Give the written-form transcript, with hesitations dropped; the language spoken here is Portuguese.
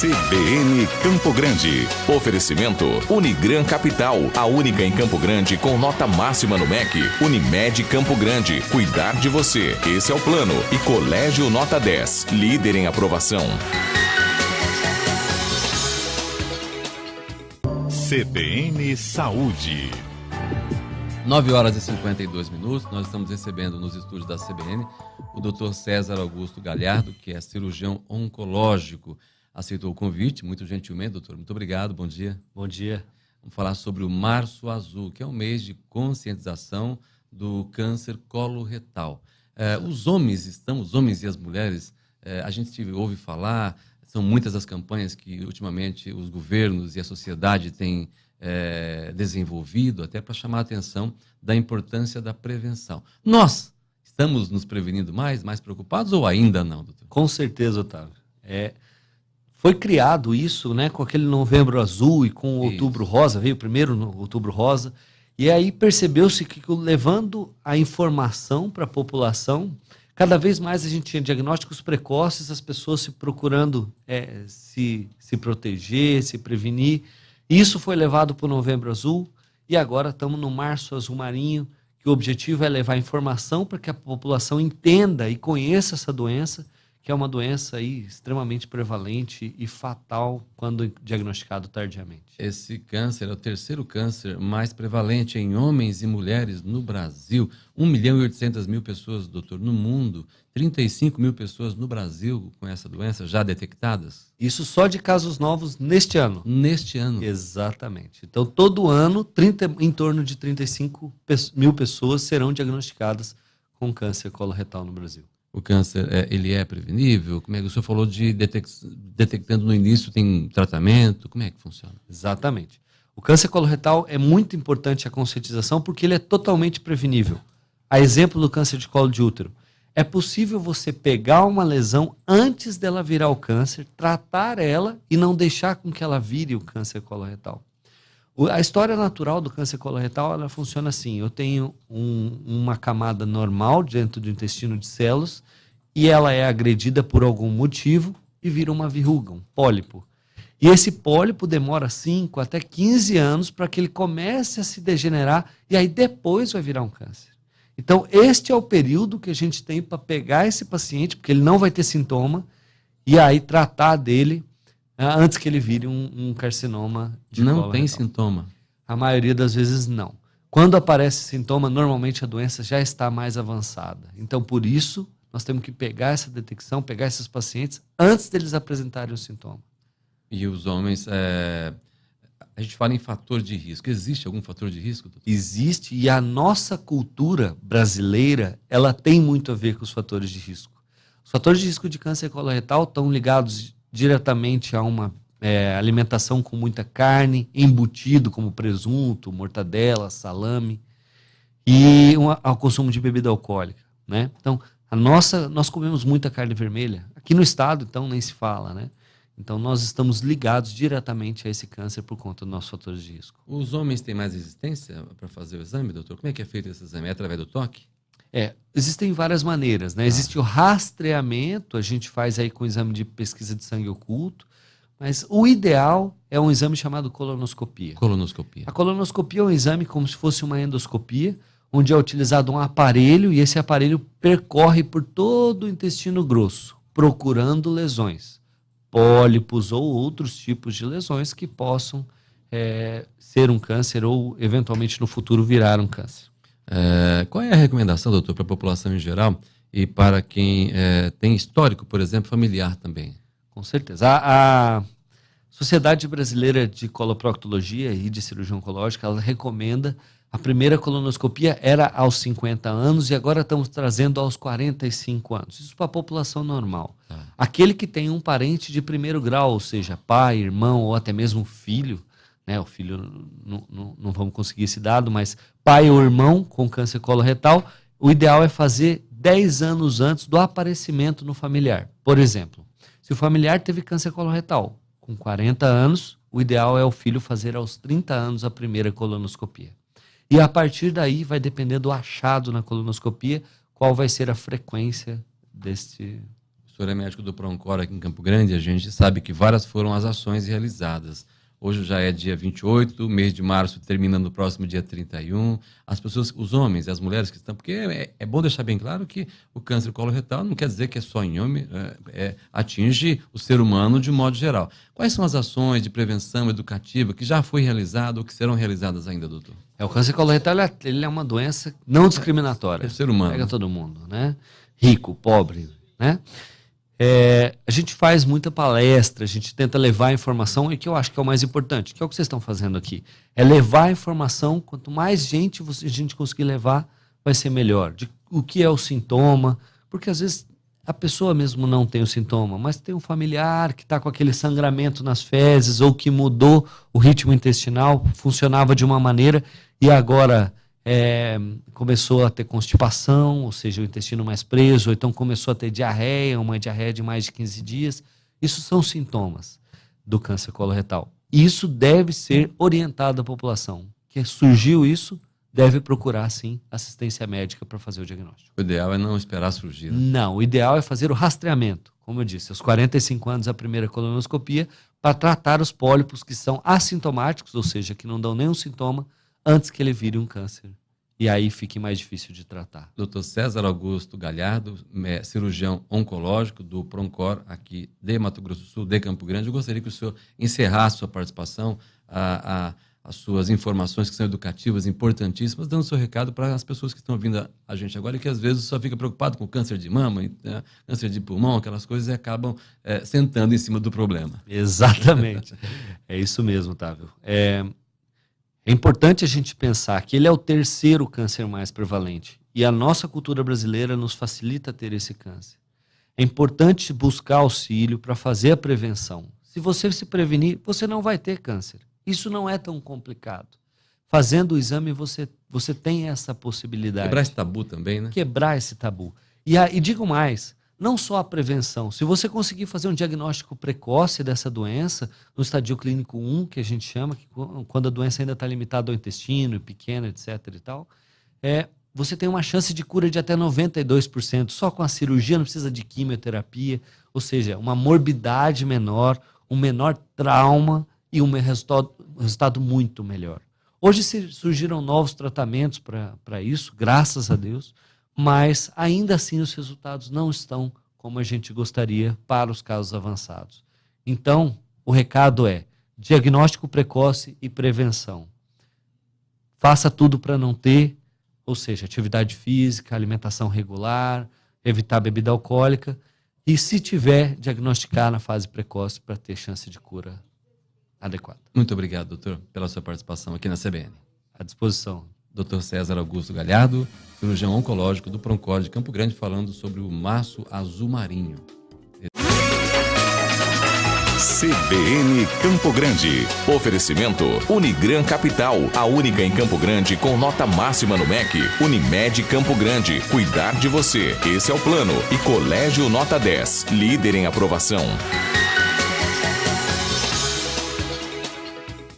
CBN Campo Grande. Oferecimento Unigran Capital, a única em Campo Grande com nota máxima no MEC. Unimed Campo Grande, cuidar de você. Esse é o plano. E Colégio Nota 10, líder em aprovação. CBN Saúde. 9h52, nós estamos recebendo nos estúdios da CBN o Dr. César Augusto Galhardo, que é cirurgião oncológico. Aceitou o convite, muito gentilmente, doutor. Muito obrigado, bom dia. Bom dia. Vamos falar sobre o Março Azul, que é um mês de conscientização do câncer coloretal. Os homens e as mulheres, a gente ouve falar, são muitas as campanhas que ultimamente os governos e a sociedade têm desenvolvido até para chamar a atenção da importância da prevenção. Nós estamos nos prevenindo mais preocupados ou ainda não, doutor? Com certeza, Otávio. Foi criado isso, né, com aquele Novembro Azul e com o Outubro Rosa, veio primeiro no Outubro Rosa, e aí percebeu-se que levando a informação para a população, cada vez mais a gente tinha diagnósticos precoces, as pessoas se procurando se proteger, se prevenir. Isso foi levado para o Novembro Azul e agora estamos no Março Azul Marinho, que o objetivo é levar informação para que a população entenda e conheça essa doença, que é uma doença aí extremamente prevalente e fatal quando diagnosticado tardiamente. Esse câncer é o terceiro câncer mais prevalente em homens e mulheres no Brasil. 1.800.000 pessoas, doutor, no mundo. 35 mil pessoas no Brasil com essa doença já detectadas? Isso só de casos novos neste ano. Neste ano? Exatamente. Então, todo ano, em torno de 35 mil pessoas serão diagnosticadas com câncer coloretal no Brasil. O câncer, ele é prevenível? Como é que o senhor falou de detectando no início, tem tratamento? Como é que funciona? Exatamente. O câncer coloretal é muito importante a conscientização porque ele é totalmente prevenível. A exemplo do câncer de colo de útero. É possível você pegar uma lesão antes dela virar o câncer, tratar ela e não deixar com que ela vire o câncer coloretal. A história natural do câncer coloretal, ela funciona assim. Eu tenho uma camada normal dentro do intestino de células e ela é agredida por algum motivo e vira uma verruga, um pólipo. E esse pólipo demora 5 até 15 anos para que ele comece a se degenerar e aí depois vai virar um câncer. Então, este é o período que a gente tem para pegar esse paciente, porque ele não vai ter sintoma, e aí tratar dele antes que ele vire um carcinoma de colo retal. Não tem sintoma? A maioria das vezes não. Quando aparece sintoma, normalmente a doença já está mais avançada. Então, por isso, nós temos que pegar essa detecção, pegar esses pacientes antes deles apresentarem o sintoma. E os homens, a gente fala em fator de risco. Existe algum fator de risco, doutor? Existe, e a nossa cultura brasileira, ela tem muito a ver com os fatores de risco. Os fatores de risco de câncer coloretal estão ligados diretamente a uma alimentação com muita carne, embutido como presunto, mortadela, salame, e ao consumo de bebida alcoólica, né? Então, nós comemos muita carne vermelha. Aqui no estado, então, nem se fala, né? Então, nós estamos ligados diretamente a esse câncer por conta dos nossos fatores de risco. Os homens têm mais resistência para fazer o exame, doutor? Como é que é feito esse exame? É através do toque? Existem várias maneiras, né? Existe o rastreamento, a gente faz aí com o exame de pesquisa de sangue oculto, mas o ideal é um exame chamado colonoscopia. Colonoscopia. A colonoscopia é um exame como se fosse uma endoscopia, onde é utilizado um aparelho e esse aparelho percorre por todo o intestino grosso, procurando lesões, pólipos ou outros tipos de lesões que possam ser um câncer ou eventualmente no futuro virar um câncer. Qual é a recomendação, doutor, para a população em geral e para quem tem histórico, por exemplo, familiar também? Com certeza. A Sociedade Brasileira de Coloproctologia e de Cirurgia Oncológica, ela recomenda a primeira colonoscopia era aos 50 anos e agora estamos trazendo aos 45 anos. Isso para a população normal. Aquele que tem um parente de primeiro grau, ou seja, pai, irmão ou até mesmo filho, né? O filho não vamos conseguir esse dado, mas pai ou irmão com câncer coloretal, o ideal é fazer 10 anos antes do aparecimento no familiar. Por exemplo, se o familiar teve câncer coloretal com 40 anos, o ideal é o filho fazer aos 30 anos a primeira colonoscopia. E a partir daí vai depender do achado na colonoscopia, qual vai ser a frequência deste O senhor é médico do Proncor aqui em Campo Grande, a gente sabe que várias foram as ações realizadas. Hoje já é dia 28, mês de março termina no próximo dia 31. As pessoas, os homens e as mulheres que estão... Porque é bom deixar bem claro que o câncer coloretal não quer dizer que é só em homem, atinge o ser humano de modo geral. Quais são as ações de prevenção educativa que já foi realizada ou que serão realizadas ainda, doutor? O câncer coloretal ele é uma doença não discriminatória. É o ser humano. Pega todo mundo, né? Rico, pobre, né? A gente faz muita palestra, a gente tenta levar a informação, e que eu acho que é o mais importante, que é o que vocês estão fazendo aqui. É levar a informação, quanto mais gente a gente conseguir levar, vai ser melhor. De o que é o sintoma, porque às vezes a pessoa mesmo não tem o sintoma, mas tem um familiar que está com aquele sangramento nas fezes, ou que mudou o ritmo intestinal, funcionava de uma maneira, e agora... começou a ter constipação, ou seja, o intestino mais preso, ou então começou a ter diarreia, uma diarreia de mais de 15 dias. Isso são sintomas do câncer coloretal. E isso deve ser orientado à população. Que surgiu isso, deve procurar, sim, assistência médica para fazer o diagnóstico. O ideal é não esperar surgir. Né? Não, o ideal é fazer o rastreamento. Como eu disse, aos 45 anos a primeira colonoscopia, para tratar os pólipos que são assintomáticos, ou seja, que não dão nenhum sintoma, antes que ele vire um câncer. E aí fique mais difícil de tratar. Dr. César Augusto Galhardo, cirurgião oncológico do Proncor, aqui de Mato Grosso do Sul, de Campo Grande. Eu gostaria que o senhor encerrasse sua participação, as suas informações que são educativas, importantíssimas, dando seu recado para as pessoas que estão ouvindo a gente agora e que às vezes só fica preocupado com câncer de mama, né, câncer de pulmão, aquelas coisas, e acabam sentando em cima do problema. Exatamente. É isso mesmo, Otávio. É importante a gente pensar que ele é o terceiro câncer mais prevalente e a nossa cultura brasileira nos facilita ter esse câncer. É importante buscar auxílio para fazer a prevenção. Se você se prevenir, você não vai ter câncer. Isso não é tão complicado. Fazendo o exame, você tem essa possibilidade. Quebrar esse tabu também, né? Quebrar esse tabu. E digo mais, não só a prevenção. Se você conseguir fazer um diagnóstico precoce dessa doença, no estadio clínico 1, que a gente chama, que quando a doença ainda está limitada ao intestino, pequena, etc. e tal, você tem uma chance de cura de até 92%. Só com a cirurgia, não precisa de quimioterapia, ou seja, uma morbidade menor, um menor trauma e um resultado muito melhor. Hoje surgiram novos tratamentos para isso, graças a Deus, mas ainda assim os resultados não estão como a gente gostaria para os casos avançados. Então, o recado é diagnóstico precoce e prevenção. Faça tudo para não ter, ou seja, atividade física, alimentação regular, evitar bebida alcoólica e, se tiver, diagnosticar na fase precoce para ter chance de cura adequada. Muito obrigado, doutor, pela sua participação aqui na CBN. À disposição. Dr. César Augusto Galhardo, cirurgião oncológico do Proncor de Campo Grande, falando sobre o maço azul marinho. CBN Campo Grande. Oferecimento Unigran Capital, a única em Campo Grande com nota máxima no MEC. Unimed Campo Grande, cuidar de você. Esse é o plano. E Colégio Nota 10, líder em aprovação.